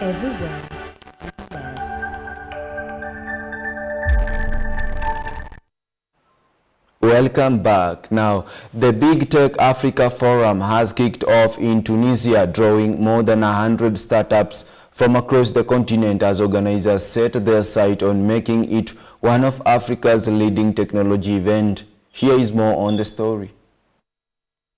[SPEAKER 15] Everywhere.
[SPEAKER 1] Welcome back. Now, the Big Tech Africa Forum has kicked off in Tunisia, drawing more than 100 startups from across the continent as organizers set their sight on making it one of Africa's leading technology events. Here is more on the story.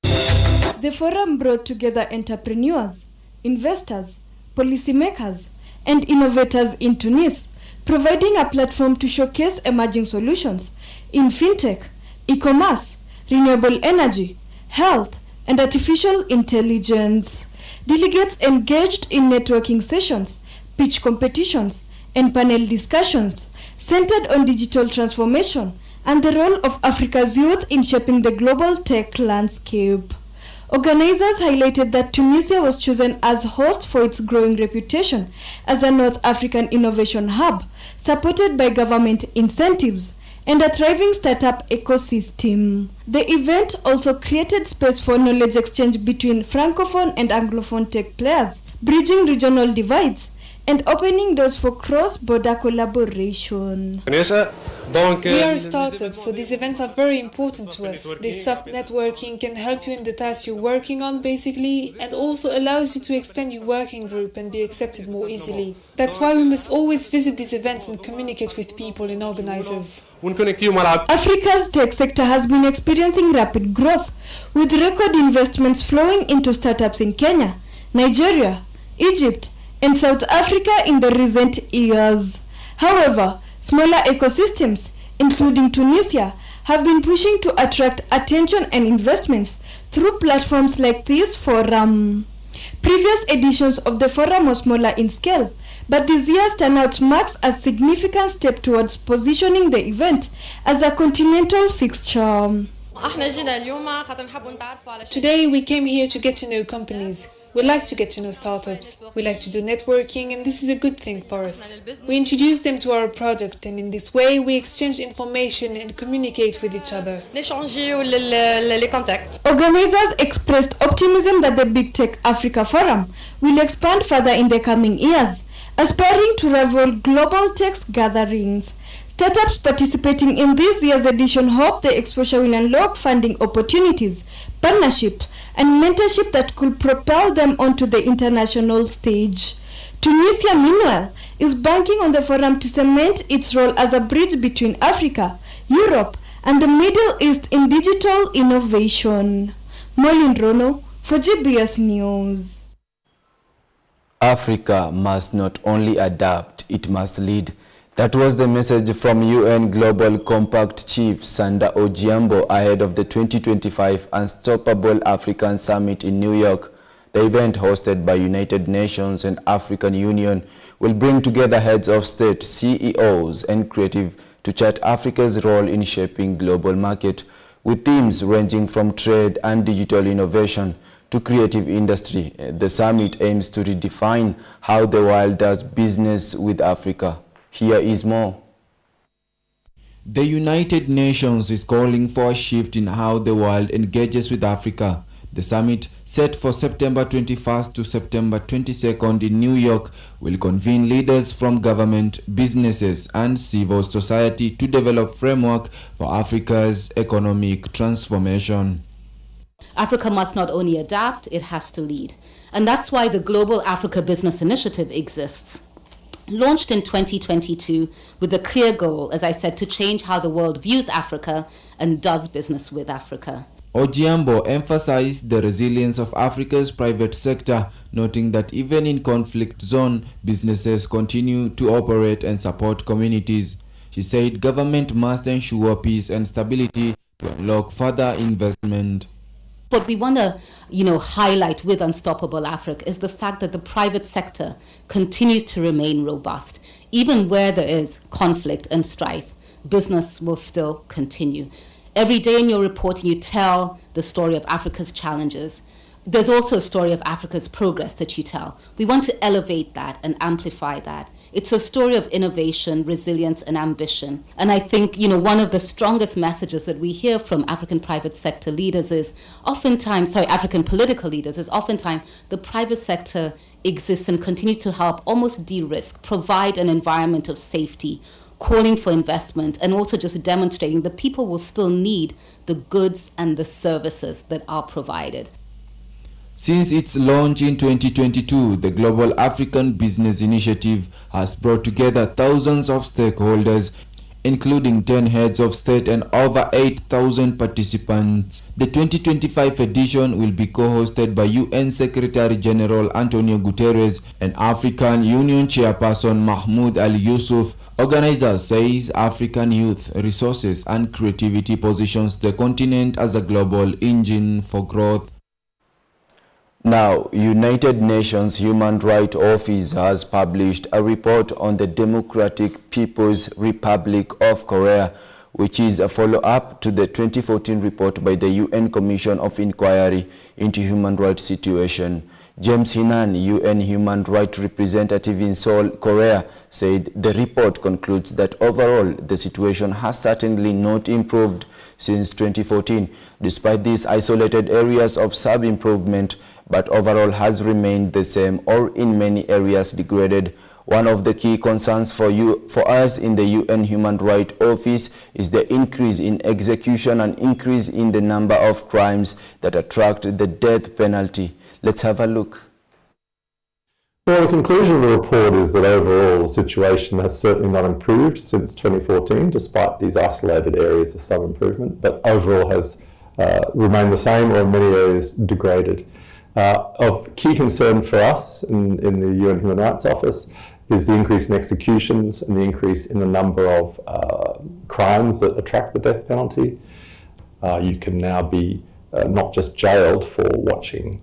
[SPEAKER 2] The forum brought together entrepreneurs, investors, policymakers, and innovators in Tunis, providing a platform to showcase emerging solutions in fintech, e-commerce, renewable energy, health, and artificial intelligence. Delegates engaged in networking sessions, pitch competitions, and panel discussions centered on digital transformation and the role of Africa's youth in shaping the global tech landscape. Organizers highlighted that Tunisia was chosen as host for its growing reputation as a North African innovation hub, supported by government incentives and a thriving startup ecosystem. The event also created space for knowledge exchange between Francophone and Anglophone tech players, bridging regional divides and opening doors for cross-border collaboration.
[SPEAKER 16] We are a startup, so these events are very important to us. This soft networking can help you in the task you're working on, basically, and also allows you to expand your working group and be accepted more easily. That's why we must always visit these events and communicate with people and organizers.
[SPEAKER 2] Africa's tech sector has been experiencing rapid growth, with record investments flowing into startups in Kenya, Nigeria, Egypt, and South Africa in the recent years. However, smaller ecosystems, including Tunisia, have been pushing to attract attention and investments through platforms like this forum. Previous editions of the forum were smaller in scale, but this year's turnout marks a significant step towards positioning the event as a continental fixture.
[SPEAKER 16] Today we came here to get to know companies. We like to get to know startups. We like to do networking, and this is a good thing for us. We introduce them to our product, and in this way we exchange information and communicate with each other.
[SPEAKER 2] Organizers expressed optimism that the Big Tech Africa Forum will expand further in the coming years, aspiring to rival global tech gatherings. Startups participating in this year's edition hope the exposure will unlock funding opportunities, partnerships, and mentorship that could propel them onto the international stage. Tunisia, meanwhile, is banking on the forum to cement its role as a bridge between Africa, Europe, and the Middle East in digital innovation. Molin Rono for GBS News.
[SPEAKER 1] Africa must not only adapt, it must lead. That was the message from UN Global Compact Chief Sanda Ojiambo ahead of the 2025 Unstoppable African Summit in New York. The event, hosted by United Nations and African Union, will bring together heads of state, CEOs, and creative to chart Africa's role in shaping global market, with themes ranging from trade and digital innovation to creative industry. The summit aims to redefine how the world does business with Africa. Here is more. The United Nations is calling for a shift in how the world engages with Africa. The summit, set for September 21st to September 22nd in New York, will convene leaders from government, businesses, and civil society to develop framework for Africa's economic transformation.
[SPEAKER 20] Africa must not only adapt, it has to lead. And that's why the Global Africa Business Initiative exists. Launched in 2022 with a clear goal, as I said, to change how the world views Africa and does business with Africa.
[SPEAKER 1] Ojiambo emphasized the resilience of Africa's private sector, noting that even in conflict zone, businesses continue to operate and support communities. She said government must ensure peace and stability to unlock further investment.
[SPEAKER 20] What we want to, highlight with Unstoppable Africa is the fact that the private sector continues to remain robust. Even where there is conflict and strife, business will still continue. Every day in your reporting, you tell the story of Africa's challenges. There's also a story of Africa's progress that you tell. We want to elevate that and amplify that. It's a story of innovation, resilience, and ambition. And I think, one of the strongest messages that we hear from African private sector leaders is African political leaders is oftentimes the private sector exists and continues to help almost de-risk, provide an environment of safety, calling for investment, and also just demonstrating that people will still need the goods and the services that are provided.
[SPEAKER 1] Since its launch in 2022, the Global African Business Initiative has brought together thousands of stakeholders, including 10 heads of state and over 8,000 participants. The 2025 edition will be co-hosted by UN Secretary General Antonio Guterres and African Union Chairperson Mahmoud Ali Yusuf. Organizers says African youth, resources, and creativity positions the continent as a global engine for growth. Now, United Nations Human Rights Office has published a report on the Democratic People's Republic of Korea, which is a follow-up to the 2014 report by the UN Commission of Inquiry into Human Rights Situation. James Hinan, UN Human Rights Representative in Seoul, Korea, said the report concludes that overall the situation has certainly not improved since 2014, despite these isolated areas of sub-improvement, but overall has remained the same or in many areas degraded. One of the key concerns for us in the UN Human Rights Office is the increase in execution and increase in the number of crimes that attract the death penalty. Let's have a look.
[SPEAKER 21] Well, the conclusion of the report is that overall the situation has certainly not improved since 2014, despite these isolated areas of some improvement, but overall has remained the same or in many areas degraded. Of key concern for us in the UN Human Rights Office is the increase in executions and the increase in the number of crimes that attract the death penalty. You can now be not just jailed for watching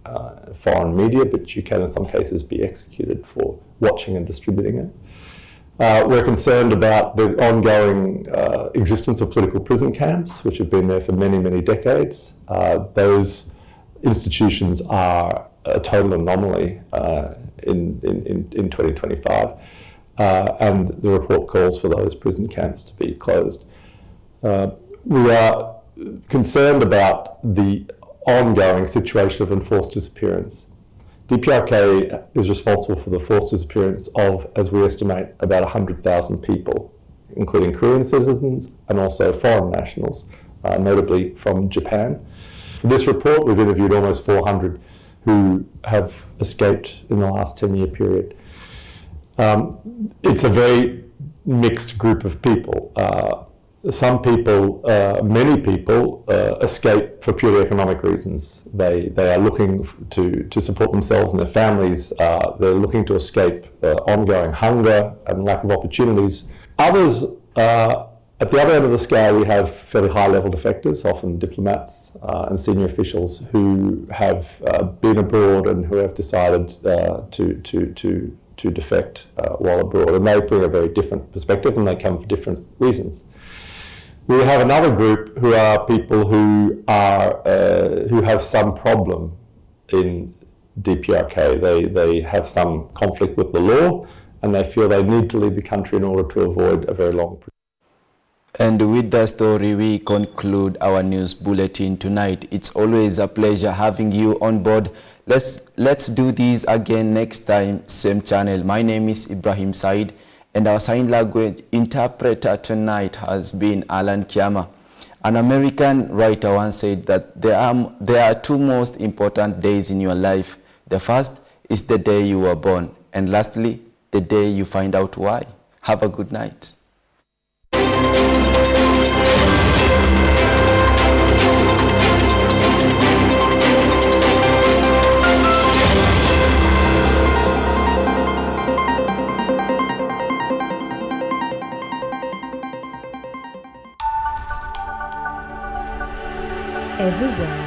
[SPEAKER 21] foreign media, but you can in some cases be executed for watching and distributing it. We're concerned about the ongoing existence of political prison camps, which have been there for many, many decades. Those institutions are a total anomaly in 2025, and the report calls for those prison camps to be closed. We are concerned about the ongoing situation of enforced disappearance. DPRK is responsible for the forced disappearance of, as we estimate, about 100,000 people, including Korean citizens and also foreign nationals, notably from Japan. For this report, we've interviewed almost 400 who have escaped in the last 10-year period. It's a very mixed group of people. Some people, many people, escape for purely economic reasons. They are looking to support themselves and their families. They're looking to escape ongoing hunger and lack of opportunities. Others, at the other end of the scale, we have fairly high-level defectors, often diplomats and senior officials who have been abroad and who have decided to defect while abroad, and they bring a very different perspective, and they come for different reasons. We have another group who are people who have some problem in DPRK. They have some conflict with the law, and they feel they need to leave the country in order to avoid a very long.
[SPEAKER 1] And with that story, we conclude our news bulletin tonight. It's always a pleasure having you on board. Let's do this again next time, same channel. My name is Ibrahim Said, and our sign language interpreter tonight has been Alan Kiama. An American writer once said that there are two most important days in your life. The first is the day you were born, and lastly, the day you find out why. Have a good night.
[SPEAKER 15] Everywhere